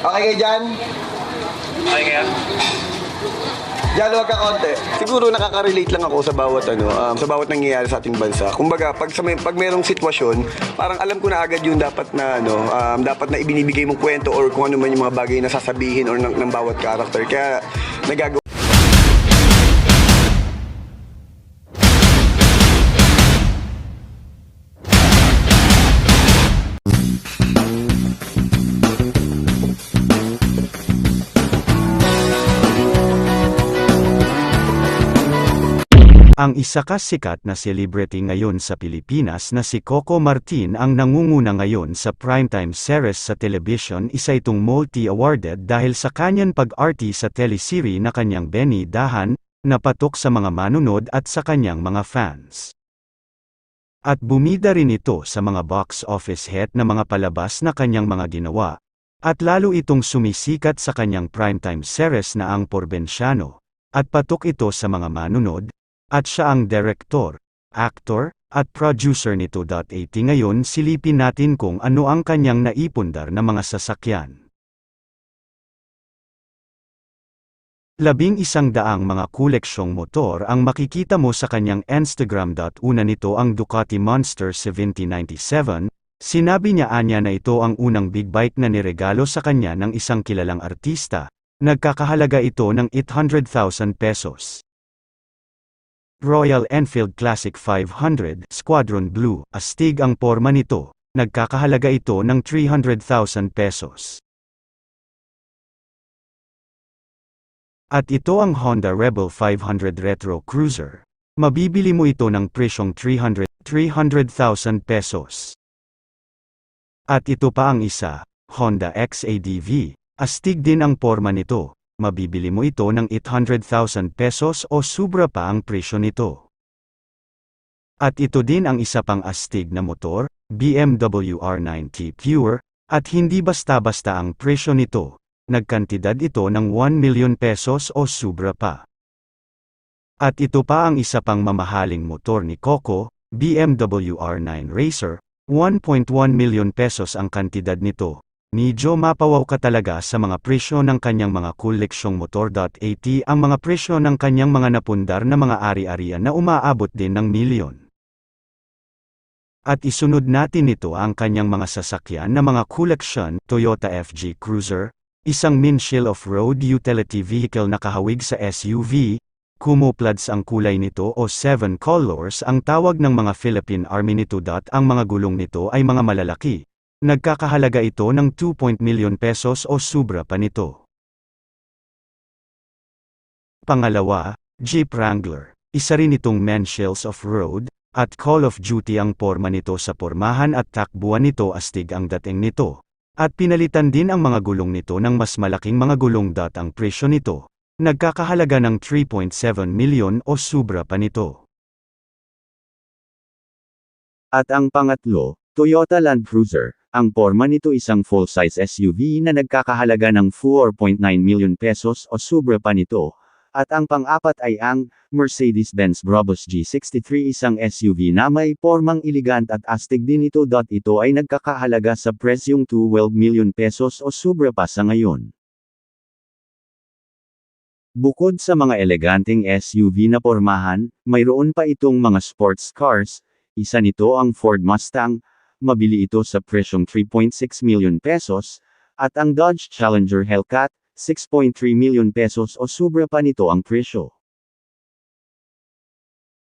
Okay kayo dyan? Okay kaya? Diyan, huwag ka konti. Siguro nakaka-relate lang ako sa bawat nangyayari sa ating bansa. Kumbaga, pag merong sitwasyon, parang alam ko na agad yung dapat na ibinibigay mong kwento or kung ano man yung mga bagay na sasabihin or ng bawat character. Kaya nagagawa. Ang isa sikat na celebrity ngayon sa Pilipinas na si Coco Martin ang nangunguna ngayon sa primetime series sa television. Isa itong multi-awarded dahil sa kanyang pag-arty sa teleserye na kanyang Benny Dahan, na patok sa mga manunod at sa kanyang mga fans. At bumida rin ito sa mga box office hit na mga palabas na kanyang mga ginawa, at lalo itong sumisikat sa kanyang primetime series na ang Porbensyano, at patok ito sa mga manunod. At siya ang director, actor, at producer nito. Ngayon silipin natin kung ano ang kanyang naipundar na mga sasakyan. 11 mga koleksyong motor ang makikita mo sa kanyang Instagram. Una nito ang Ducati Monster 1797, sinabi niya na ito ang unang big bike na niregalo sa kanya ng isang kilalang artista, nagkakahalaga ito ng 800,000 pesos. Royal Enfield Classic 500 Squadron Blue, astig ang porma nito, nagkakahalaga ito ng 300,000 pesos. At ito ang Honda Rebel 500 Retro Cruiser. Mabibili mo ito ng presyong 300,000 pesos. At ito pa ang isa, Honda XADV, astig din ang porma nito. Mabibili mo ito ng 800,000 pesos o sobra pa ang presyo nito. At ito din ang isa pang astig na motor, BMW R90 Pure, at hindi basta-basta ang presyo nito, nagkantidad ito ng 1 million pesos o sobra pa. At ito pa ang isa pang mamahaling motor ni Coco, BMW R9 Racer, 1.1 million pesos ang kantidad nito. Medyo mapawaw ka talaga sa mga presyo ng kanyang mga koleksyong motor. Ang mga presyo ng kanyang mga napundar na mga ari-arian na umaabot din ng milyon. At isunod natin ito ang kanyang mga sasakyan na mga koleksyon. Toyota FJ Cruiser, isang windshield off-road utility vehicle na kahawig sa SUV, camouflage ang kulay nito o 7 colors ang tawag ng mga Philippine Army nito. Ang mga gulong nito ay mga malalaki. Nagkakahalaga ito ng 2 million pesos o sobra pa nito. Pangalawa, Jeep Wrangler. Isa rin itong Men's Off-Road, at Call of Duty ang porma nito sa pormahan at takbuhan nito, astig ang dating nito. At pinalitan din ang mga gulong nito ng mas malaking mga gulong. Ang presyo nito, nagkakahalaga ng 3.7 million o sobra pa nito. At ang pangatlo, Toyota Land Cruiser. Ang porma nito isang full-size SUV na nagkakahalaga ng 4.9 million pesos o sobra pa nito. At ang pang-apat ay ang Mercedes-Benz Brabus G63, isang SUV na may pormang elegant at astig din ito. Ito ay nagkakahalaga sa presyong 12 million pesos o sobra pa sa ngayon. Bukod sa mga eleganteng SUV na pormahan, mayroon pa itong mga sports cars. Isa nito ang Ford Mustang. Mabili ito sa presyong 3.6 million pesos, at ang Dodge Challenger Hellcat, 6.3 million pesos o sobra pa nito ang presyo.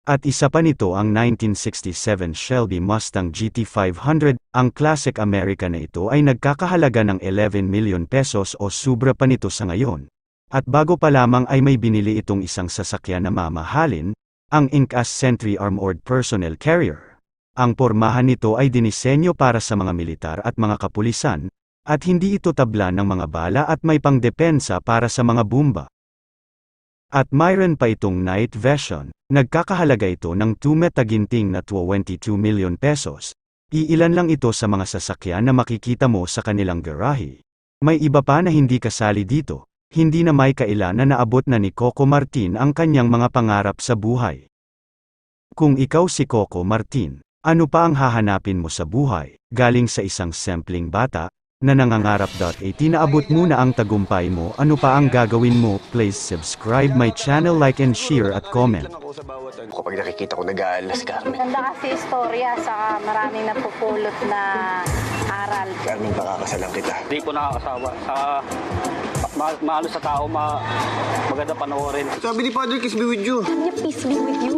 At isa pa nito ang 1967 Shelby Mustang GT500, ang Classic American na ito ay nagkakahalaga ng 11 million pesos o sobra pa nito sa ngayon. At bago pa lamang ay may binili itong isang sasakyan na mamahalin, ang Incas Sentry Armored Personnel Carrier. Ang pormahan nito ay dinisenyo para sa mga militar at mga kapulisan, at hindi ito tabla ng mga bala at may pangdepensa para sa mga bomba. At mayroon pa itong night vision, nagkakahalaga ito ng 2 metaginting na 22 million pesos. Iilan lang ito sa mga sasakyan na makikita mo sa kanilang garahe. May iba pa na hindi kasali dito, hindi na may kailan na naabot na ni Coco Martin ang kanyang mga pangarap sa buhay. Kung ikaw si Coco Martin, ano pa ang hahanapin mo sa buhay? Galing sa isang simpleng bata, na nangangarap.at naabot mo na ang tagumpay mo, ano pa ang gagawin mo? Please subscribe my channel, like and share at comment. Lang ako sa bawat ano. Kapag nakikita ko nag-aalala si Carmen. Ganda kasi istorya, saka maraming napupulot na aral. Carmen, pakakasalan kita. Hindi ko nakakasawa. Saka maalo sa tao, maganda panoorin. Sabi ni Father, kiss me with you. Kanya peace be with you.